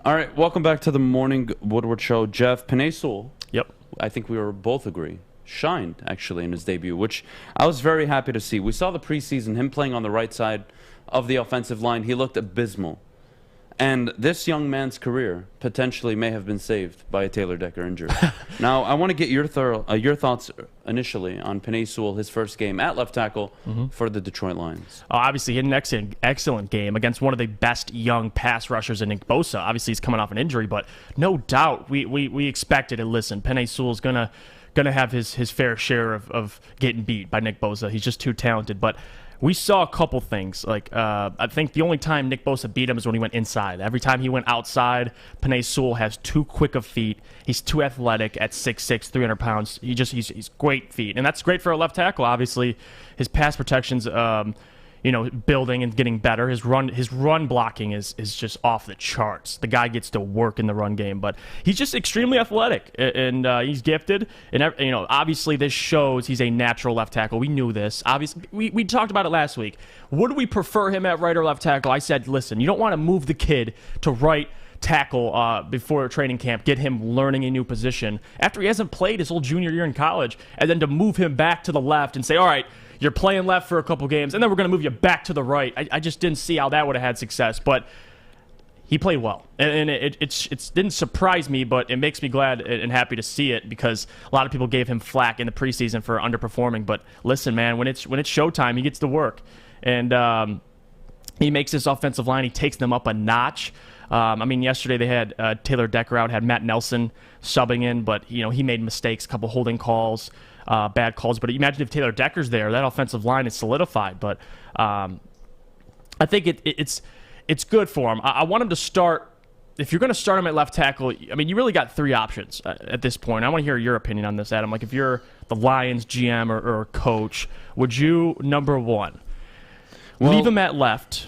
All right, welcome back to the morning Woodward show. Jeff, Penei Sewell, Yep. I think we were both agree, shined actually in his debut, which I was very happy to see. We saw the preseason, him playing on the right side of the offensive line. He looked abysmal. And this young man's career potentially may have been saved by a Taylor Decker injury. Now, I want to get your thoughts initially on Penei Sewell, his first game at left tackle for the Detroit Lions. Obviously, he had an excellent game against one of the best young pass rushers in Nick Bosa. Obviously, he's coming off an injury, but no doubt we expected it. Listen, Penei Sewell's gonna have his fair share of getting beat by Nick Bosa. He's just too talented, but we saw a couple things. I think the only time Nick Bosa beat him is when he went inside. Every time he went outside, Penei Sewell has too quick of feet. He's too athletic at 6'6", 300 pounds. He's great feet, and that's great for a left tackle. Obviously, his pass protection's building and getting better. His run blocking is just off the charts. The guy gets to work in the run game, but he's just extremely athletic and he's gifted. And obviously this shows he's a natural left tackle. We knew this. Obviously, we talked about it last week. Would we prefer him at right or left tackle? I said, listen, you don't want to move the kid to right tackle before training camp, get him learning a new position after he hasn't played his whole junior year in college, and then to move him back to the left and say, all right, you're playing left for a couple games, and then we're going to move you back to the right. I just didn't see how that would have had success, but he played well. And it didn't surprise me, but it makes me glad and happy to see it because a lot of people gave him flack in the preseason for underperforming. But listen, man, when it's showtime, he gets to work. And he makes this offensive line, he takes them up a notch. Yesterday they had Taylor Decker out, had Matt Nelson subbing in, but he made mistakes, a couple holding calls, bad calls. But imagine if Taylor Decker's there, that offensive line is solidified. But I think it's good for him. I want him to start. If you're going to start him at left tackle, you really got three options at this point. I want to hear your opinion on this, Adam. Like, if you're the Lions GM or coach, would you, number one, leave him at left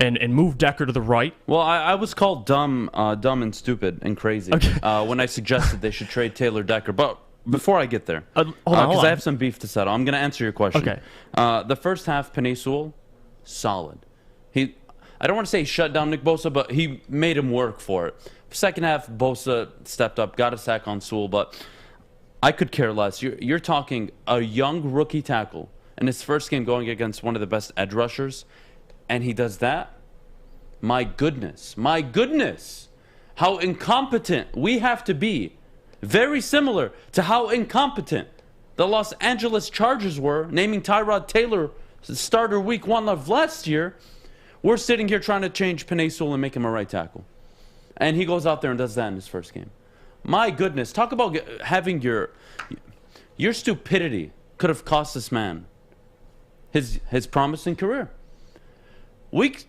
and move Decker to the right? Well, I was called dumb and stupid and crazy when I suggested they should trade Taylor Decker. But before I get there, hold on. Because I have some beef to settle, I'm going to answer your question. Okay. The first half, Penei Sewell, solid. I don't want to say he shut down Nick Bosa, but he made him work for it. Second half, Bosa stepped up, got a sack on Sewell, but I could care less. You're talking a young rookie tackle in his first game going against one of the best edge rushers, and he does that? My goodness, how incompetent we have to be. Very similar to how incompetent the Los Angeles Chargers were, naming Tyrod Taylor starter week 1 of last year. We're sitting here trying to change Penei Sewell and make him a right tackle. And he goes out there and does that in his first game. My goodness, talk about having your stupidity could have cost this man his promising career.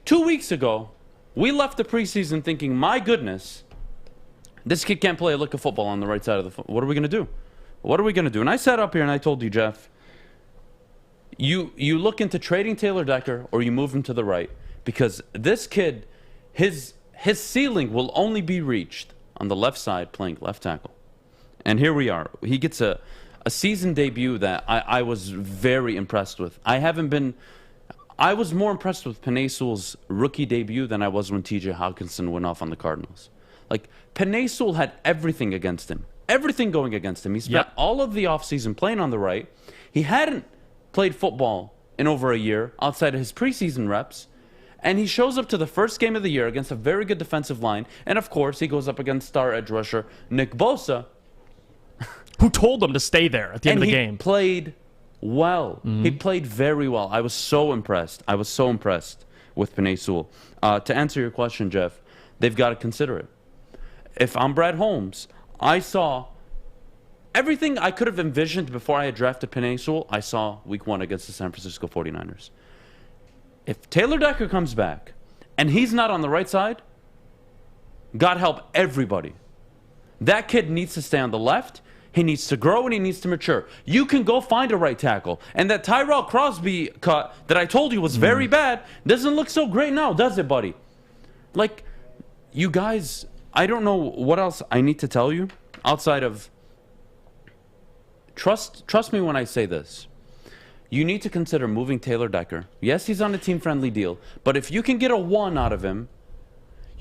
2 weeks ago, we left the preseason thinking, my goodness, this kid can't play a lick of football on the right side of the foot. What are we going to do? What are we going to do? And I sat up here and I told you, Jeff, you look into trading Taylor Decker or you move him to the right, because this kid, his ceiling will only be reached on the left side playing left tackle. And here we are. He gets a season debut that I was very impressed with. I was more impressed with Penei Sewell's rookie debut than I was when TJ Hawkinson went off on the Cardinals. Like, Penei Sewell had everything against him. Everything going against him. He spent all of the offseason playing on the right. He hadn't played football in over a year outside of his preseason reps. And he shows up to the first game of the year against a very good defensive line. And, of course, he goes up against star edge rusher Nick Bosa, who told him to stay there at the end of the game. And he played well. He played very well. I was so impressed. With Penei Sewell. To answer your question, Jeff, they've got to consider it. If I'm Brad Holmes, I saw everything I could have envisioned before I had drafted Penei Sewell, I saw week 1 against the San Francisco 49ers. If Taylor Decker comes back and he's not on the right side, God help everybody. That kid needs to stay on the left. He needs to grow and he needs to mature. You can go find a right tackle. And that Tyrell Crosby cut that I told you was very bad doesn't look so great now, does it, buddy? Like, you guys, I don't know what else I need to tell you outside of trust me when I say this. You need to consider moving Taylor Decker. Yes, he's on a team-friendly deal, but if you can get a 1 out of him,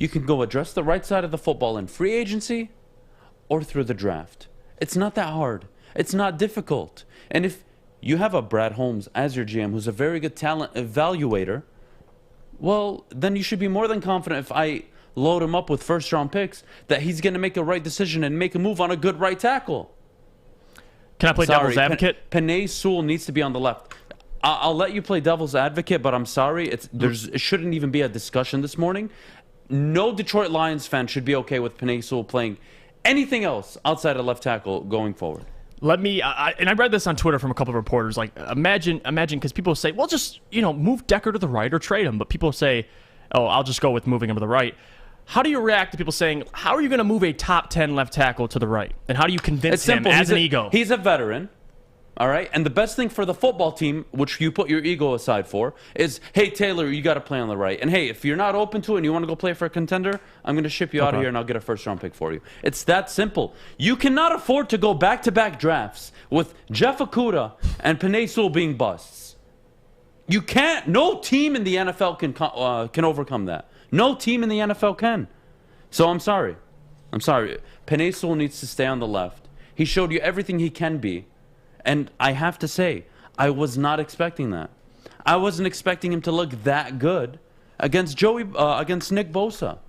You can go address the right side of the football in free agency or through the draft. It's not that hard. It's not difficult. And if you have a Brad Holmes as your GM who's a very good talent evaluator, well, then you should be more than confident if I load him up with first-round picks that he's going to make a right decision and make a move on a good right tackle. Can I play devil's advocate? Penei Sewell needs to be on the left. I'll let you play devil's advocate, but I'm sorry. It shouldn't even be a discussion this morning. No Detroit Lions fan should be okay with Penei Sewell playing anything else outside of left tackle going forward. Let me, and I read this on Twitter from a couple of reporters. Like, imagine, because people say, well, just move Decker to the right or trade him. But people say, oh, I'll just go with moving him to the right. How do you react to people saying, how are you going to move a top 10 left tackle to the right? And how do you convince him as an ego? He's a veteran. All right, and the best thing for the football team, which you put your ego aside for, is, hey, Taylor, you got to play on the right. And, hey, if you're not open to it and you want to go play for a contender, I'm going to ship you out of here and I'll get a first-round pick for you. It's that simple. You cannot afford to go back-to-back drafts with Jeff Okudah and Penei Sewell being busts. You can't. No team in the NFL can overcome that. No team in the NFL can. So I'm sorry. I'm sorry. Penei Sewell needs to stay on the left. He showed you everything he can be. And I have to say, I was not expecting that. I wasn't expecting him to look that good against against Nick Bosa.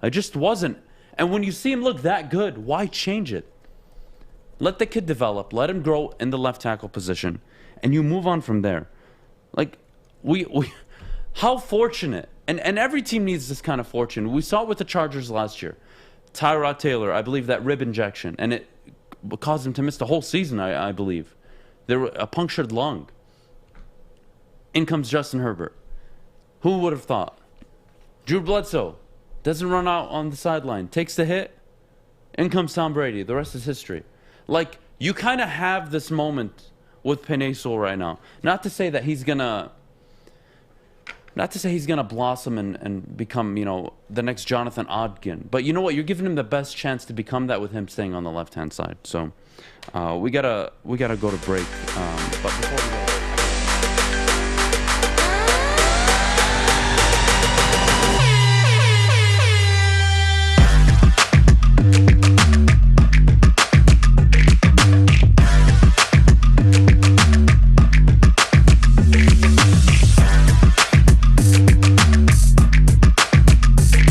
I just wasn't. And when you see him look that good, why change it? Let the kid develop. Let him grow in the left tackle position. And you move on from there. Like, how fortunate. And every team needs this kind of fortune. We saw it with the Chargers last year. Tyrod Taylor, I believe that rib injection. And it caused him to miss the whole season, I believe. There were a punctured lung. In comes Justin Herbert. Who would have thought? Drew Bledsoe doesn't run out on the sideline, takes the hit. In comes Tom Brady. The rest is history. Like, you kind of have this moment with Penei Sewell right now. Not to say he's gonna blossom and become, the next Jonathan Ogden. But you know what? You're giving him the best chance to become that with him staying on the left-hand side. So we gotta go to break. But before we go.